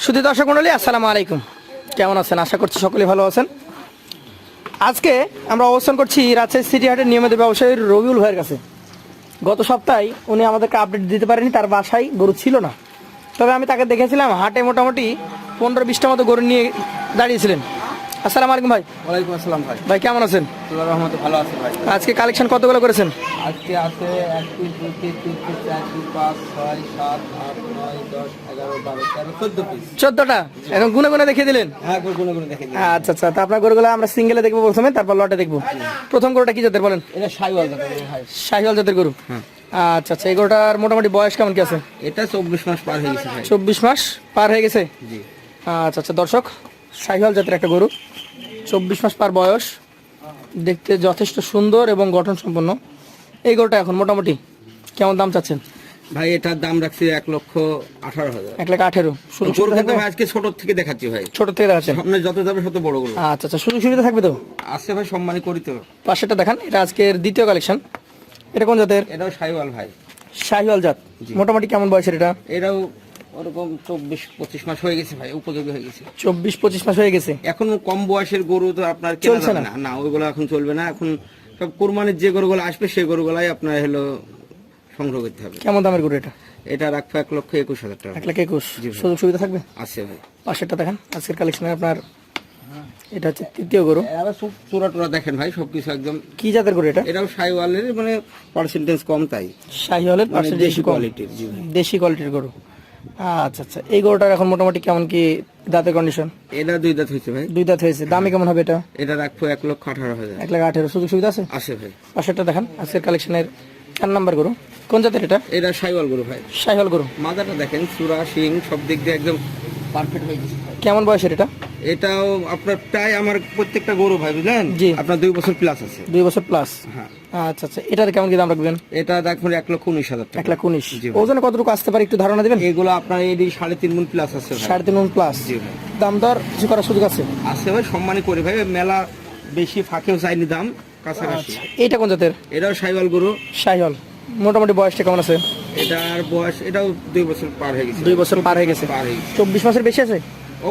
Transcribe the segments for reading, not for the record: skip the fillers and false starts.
শুধু দর্শক মণ্ডলী আসসালামু আলাইকুম, কেমন আছেন? আশা করছি সকলেই ভালো আছেন। আজকে আমরা অবস্থান করছি রাজশাহী সিটি হাটের নিয়মিত ব্যবসায়ী রবিউল ভাইয়ের কাছে। গত সপ্তাহে উনি আমাদেরকে আপডেট দিতে পারেনি, তার বাসায় গরু ছিল না। তবে আমি তাকে দেখেছিলাম হাটে মোটামুটি 15-20টা মতো গরু নিয়ে দাঁড়িয়েছিলেন। আসসালামু আলাইকুম ভাই। ওয়ালাইকুম আসসালাম ভাই। ভাই কেমন আছেন? আল্লাহর রহমতে ভালো আছি ভাই। আজকে কালেকশন কতগুলো করেছেন? আজকে আছে 1 2 3 4 5 6 7 8 9 10 11 12 13 14 পিস। 14টা এখন গুনে গুনে দেখিয়ে দিলেন? হ্যাঁ, গুনে গুনে দেখেন। আচ্ছা আচ্ছা, তা আপনার গরুগুলো আমরা সিঙ্গেলে দেখবো প্রথমে, তারপর লটে দেখবো। প্রথম গরুটা কি জাতের বলেন? এটা শাইওয়াল জাতের ভাই। শাহিওয়াল জাতের গরু। হ্যাঁ। আচ্ছা আচ্ছা, এই গরুটার মোটামুটি বয়স কেমন কি আছে? এটা 24 মাস পার হয়ে গেছে ভাই। 24 মাস পার হয়ে গেছে। জি। আচ্ছা আচ্ছা দর্শক, শাহিওয়াল জাতের একটা গরু, 24 মাস পার বয়স, দেখতে যথেষ্ট সুন্দর এবং গঠন সম্পন্ন। এই গরুটা এখন মোটামুটি কেমন দাম চাচ্ছেন? ভাই এটার দাম রাখছি 1,18,000। 1,18,000। সুযোগ সুবিধা থাকবে? ভাই আজকে ছোট থেকে দেখাচ্ছি ভাই। ছোট থেকে দেখাচ্ছেন? সামনে যত যাবে তত বড় গরু। আচ্ছা আচ্ছা, সুযোগ সুবিধা থাকবে তো? আছে ভাই, সম্মানী করি তো। পাশেরটা দেখান, এটা আজকের দ্বিতীয় কালেকশন। এটা কোন জাতের? এটাও শাইওয়াল ভাই। শাহিওয়াল জাত। মোটামুটি কেমন বয়সের এটা? এটাও ওরকম 24-25 মাস হয়ে গেছে ভাই, উপযোগী হয়ে গেছে। 24-25 মাস হয়ে গেছে। এখন কম বয়সের গরু তো আপনার কেনা চলছে যাবে না। না, ওইগুলো এখন চলবে না। এখন সব কোরবানির যে গরুগুলো আসবে সেই গরুগুলাই আপনার হলো সংগ্রহ করতে হবে। কেমন দামের গরু এটা? এটা রাখবো 1,21,000 টাকা। 1,21,000। জি ভাই। সুযোগ সুবিধা থাকবে? আছে ভাই। পাশেরটা দেখেন, আজকের কালেকশনে আপনার এটা হচ্ছে তৃতীয় গরু। আবার সব চূড়া টুরা দেখেন ভাই, সবকিছু একদম। কি জাতের গরু এটা? এটাও শাইওয়ালের, মানে পার্সেন্টেজ কম, তাই শাহিওয়ালের মানে পার্সেন্টেজ দেশি কম। কোয়ালিটির। জি ভাই। দেশি কোয়ালিটির গরু। আচ্ছা আচ্ছা, এই গরুটার এখন মোটামুটি কেমন কি দাঁতের কন্ডিশন? এটা 2 দাঁত হয়েছে ভাই। 2 দাঁত হয়েছে। দামে কেমন হবে এটা? এটা রাখবো 1,18,000। 1,18,000। সুযোগ সুবিধা আছে? আছে ভাই। পাশেরটা দেখান, আজকের কালেকশনের 4 নাম্বার গরু। কোন জাতের এটা? এটা শাইওয়াল গরু ভাই। শাহিওয়াল গরু। মাজাটা দেখেন, চূড়া শিং সব দিক দিয়ে একদম পারফেক্ট হয়ে গেছে ভাই। কেমন বয়সের এটা? এটাও আপনার প্রায় আমার প্রত্যেকটা গরু ভাই, বুঝলেন, জি। আপনার 2 বছর প্লাস আছে। 2 বছর প্লাস। হ্যাঁ। আচ্ছা আচ্ছা, এটার কেমন কি দাম রাখবেন? এটা দেখুন 1,19,000 টাকা। 1,19,000। জি ভাই। ওজনে কতটুকু আসতে পারে একটু ধারণা দিবেন? এগুলো আপনার এডি 3.5 মণ প্লাস আছে ভাই। 3.5 মণ প্লাস। জি ভাই। দাম দর কিছু করার সুযোগ আছে? আছে ভাই, সম্মানী করি ভাই। মেলা বেশি ফাঁকেও চাইনি দাম, কাছাকাছি। আচ্ছা, এইটা কোন জাতের? এটাও শাইওয়াল গরু। শাহিওয়াল। মোটামুটি বয়সটা কেমন আছে? এটার বয়স, এটাও 2 বছর পার হয়ে গেছে। 2 বছর পার হয়ে গেছে। 24 মাসের বেশি আছে?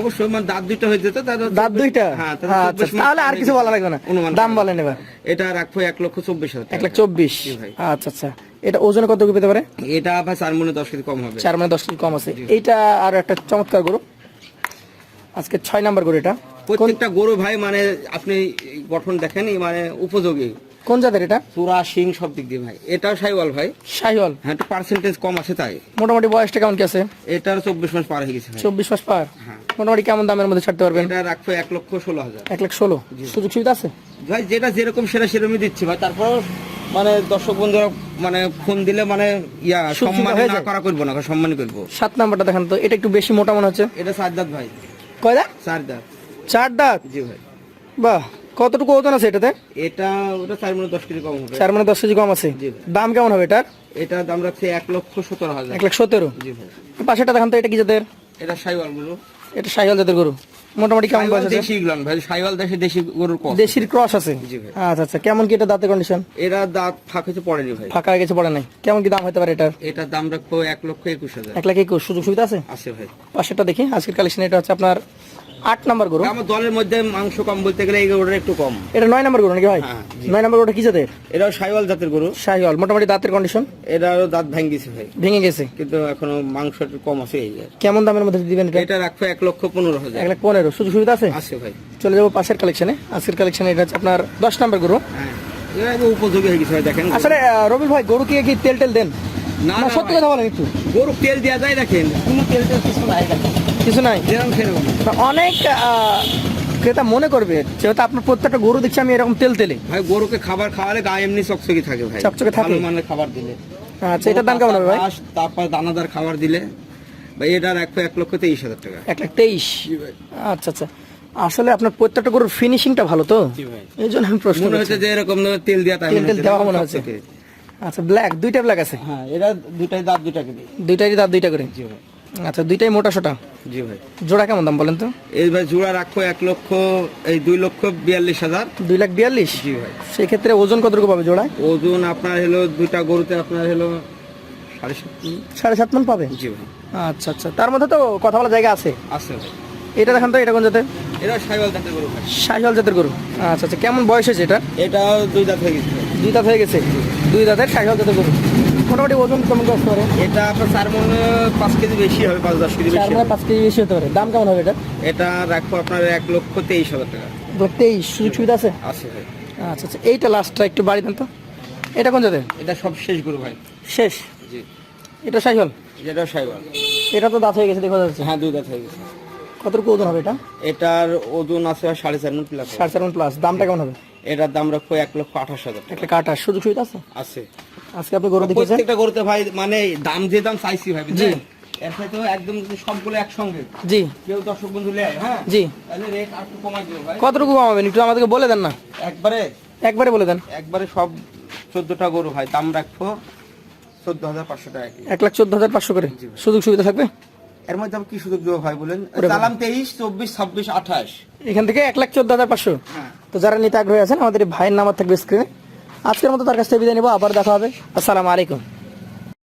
অবশ্যই, মানে দাঁত 2টা হয়ে যেত। দাঁত 2টা? হ্যাঁ, আচ্ছা, তাহলে আর কিছু বলা লাগবে না। দাম বলেন এবার। এটা রাখবো 1,24,000 টাকা। 1,24,000। জি ভাই। আচ্ছা আচ্ছা, এটা ওজনে কত পেতে পারে? এটা ভাই 4 মণে 10 কেজি কম হবে। 4 মানে 10 কেজি কম আছে। এইটা আর একটা চমৎকার গরু, আজকে 6 নাম্বার গরু। এটা প্রত্যেকটা গরু ভাই, মানে আপনি গঠন দেখেন, মানে উপযোগী। কোন জাতের এটা? চূড়া শিং সব দিক দিয়ে ভাই। এটাও শাইওয়াল ভাই। শাহিওয়াল। হ্যাঁ, একটু পার্সেন্টেজ কম আছে তাই। মোটামুটি বয়সটা কেমন কি আছে? এটার 24 মাস পার হয়ে গেছে ভাই। 24 মাস পার। হ্যাঁ। মোটামুটি কেমন দামের মধ্যে ছাড়তে পারবেন? এটা রাখবো 1,16,000। 1,16,000। সুযোগ সুবিধা আছে? ভাই যেটা যেরকম সেটা সেরকমই দিচ্ছি ভাই। তারপর মানে দর্শক বন্ধুরা মানে ফোন দিলে মানে সুযোগ সম্মান হয়ে না যায়। করা করবো না, সম্মানই করবো। 7 নাম্বারটা দেখান তো, এটা একটু বেশি মোটা মনে হচ্ছে। এটা 4 দাঁত ভাই। কয় দাঁত? 4 দাঁত। 4 দাঁত। জি ভাই। বাহ, কতটুকু ওজন আছে এটাতে? এটা ওটা 4 মণে 10 কেজি কম হবে। 4 মানে 10 কেজি কম আছে। জি ভাই। দাম কেমন হবে এটার? এটা দাম রাখছে 1,17,000। 1,17,000। জি ভাই। পাশেটা দেখান তো, এটা কি জাতের? এটা শাইওয়াল গরু। এটা শাহিওয়াল জাতের গরু। মোটামুটি কেমন বয়স আছে? দেশি গুলান ভাই, শাইওয়াল দেশি গরুর কম। দেশির ক্রস আছে। জি ভাই। আচ্ছা আচ্ছা, কেমন কি এটা দাঁতের কন্ডিশন? এরা দাঁত ফাঁক হচ্ছে পড়েনি ভাই। ফাঁকা হয়ে গেছে, পড়ে নাই। কেমন কি দাম হতে পারে এটার? এটার দাম রাখবো 1,21,000। 1,21,000। সুযোগ সুবিধা আছে? আছে ভাই। পাশেরটা দেখি, আজকের কালেকশন এটা হচ্ছে আপনার 8 নাম্বার গরু। আমার দলের মধ্যে মাংস কম বলতে গেলে এই গরুটা একটু কম। এটা 9 নাম্বার গরু নাকি ভাই? হ্যাঁ, জি। 9 নাম্বার গরুটা কি জাতের? এটাও শাইওয়াল জাতের গরু। শাহিওয়াল। মোটামুটি দাঁতের কন্ডিশন? এটারও দাঁত ভেঙে ভাই, ভেঙে গেছে, কিন্তু এখনো মাংস একটু কম আছে এই আর। কেমন দামের মধ্যে দিবেন এটা? এটা রাখবো 1,15,000। 1,15,000। সুযোগ সুবিধা আছে? আছে ভাই। চলে যাবো পাশের কালেকশনে। আজকের কালেকশনে এটা হচ্ছে আপনার 10 নাম্বার গরু। হ্যাঁ, এরা একদম উপযোগী হয়ে গেছে ভাই, দেখেন। আসলে রবিল ভাই, গরু কি তেল টেল দেন? না না, না সত্যি ভাই, কথা বলেন একটু। গরু তেল দেওয়া যায়, দেখেন কোনো তেল কিছু নাই, দেখেন কিছু নাই? যেরকম সেরকম। অনেক ক্রেতা মনে করবে যেহেতু আপনার প্রত্যেকটা গরু দেখছি আমি এরকম তেল তেলে। ভাই গরুকে খাবার খাওয়ালে গায়ে এমনি চকচকে থাকে ভাই, চকচকে থাকে। ভালো মানের খাবার দিলে। আচ্ছা, এটার দাম কেমন হবে ভাই? তারপর দানাদার খাবার দিলে ভাই এটা রাখবো 1,23,000 টাকা। 1,23,000। জি ভাই। আচ্ছা আচ্ছা, আসলে আপনার প্রত্যেকটা গরুর ফিনিশিংটা ভালো তো, জি ভাই। এই জন্য আমি প্রশ্ন মনে হচ্ছে করছি। যে এরকম তেল দেওয়া তাই তেল দেওয়া মনে হচ্ছে। আচ্ছা, ব্ল্যাক, 2টা ব্ল্যাক আছে। হ্যাঁ, এরা দুটাই দাঁত 2টা করে। দুইটারই দাঁত 2টা করে। জি ভাই। আচ্ছা, দুইটাই মোটা সোটা। জি ভাই। জোড়া কেমন দাম বলেন তো? এই ভাই জোড়া রাখবো 2,42,000। 2,42,000। জি ভাই। সেই ক্ষেত্রে ওজন কতটুকু পাবে জোড়ায়? ওজন আপনার হলো দুইটা গরুতে আপনার হলো 7.5 মন পাবে। জি ভাই। আচ্ছা আচ্ছা, তার মধ্যে তো কথা বলার জায়গা আছে। আছে ভাই। এটা দেখেন তো, এটা কোন জাতের? এটা শাইওয়াল জাতের গরু ভাই। শাহিওয়াল জাতের গরু। আচ্ছা আচ্ছা, কেমন বয়স হয়েছে এটা? এটা 2 দাঁত হয়ে গেছে ভাই। 2 দাঁত হয়ে গেছে। 2 দাঁতের শাহিওয়াল জাতের গরু। মোটামুটি ওজন কেমন করতে পারে? এটা আপনার 4 মন 5 কেজি বেশি হবে, 5-10 কেজি 4 বেশি মনে হবে। 5 কেজি বেশি হতে পারে। দাম কেমন হবে এটা? এটা রাখবো আপনার 1,23,000 টাকা। 23, সুযোগ সুবিধা আছে? আছে ভাই। আচ্ছা আচ্ছা, এইটা লাস্টটা একটু বাড়ি দেন তো। এটা কোন জাতের? এটা সব শেষ গরু ভাই। শেষ। জি। এটা শাহিওয়াল। এটা শাইওয়াল। এটা তো দাঁত হয়ে গেছে দেখা যাচ্ছে। হ্যাঁ 2 দাঁত হয়ে গেছে। কতটুকু ওজন হবে এটা? এটার ওজন আছে 4.5 মন প্লাস। 4.5 মন প্লাস। দামটা কেমন হবে? এটার দাম রাখবো 1,28,000 টাকা। একটা কাটা সুযোগ সুবিধা আছে? আছে। আজকে আপনি গরু দেখেছেন? প্রত্যেকটা গরুতে ভাই মানে দাম যে দাম চাইছি ভাই, জি। বুঝলেন? এর সাথে একদম যদি সবগুলো একসঙ্গে জি কেউ দর্শক বন্ধু নেয়, হ্যাঁ জি। তাহলে রেট আর একটু কমাই দিও ভাই। কতটুকু কমাবেন একটু আমাদেরকে বলে দেন না। একবারে বলে দেন। একবারে সব 14টা গরু ভাই, দাম রাখবো 14,500 টাকা কি। 1,14,500 করে। সুযোগ সুবিধা থাকবে? এর মধ্যে আমি কি সুযোগ দেবো ভাই বলেন? ওরে বাবা। চালান 23, 24, 26, 28। এখান থেকে 1,14,500। হ্যাঁ। তো যারা নিতে আগ্রহী আছেন, আমাদের এই ভাইয়ের নাম্বার থাকবে স্ক্রিনে। আজকের মতো তার কাছ থেকে বিদায় নেবো, আবার দেখা হবে। আসসালামু আলাইকুম।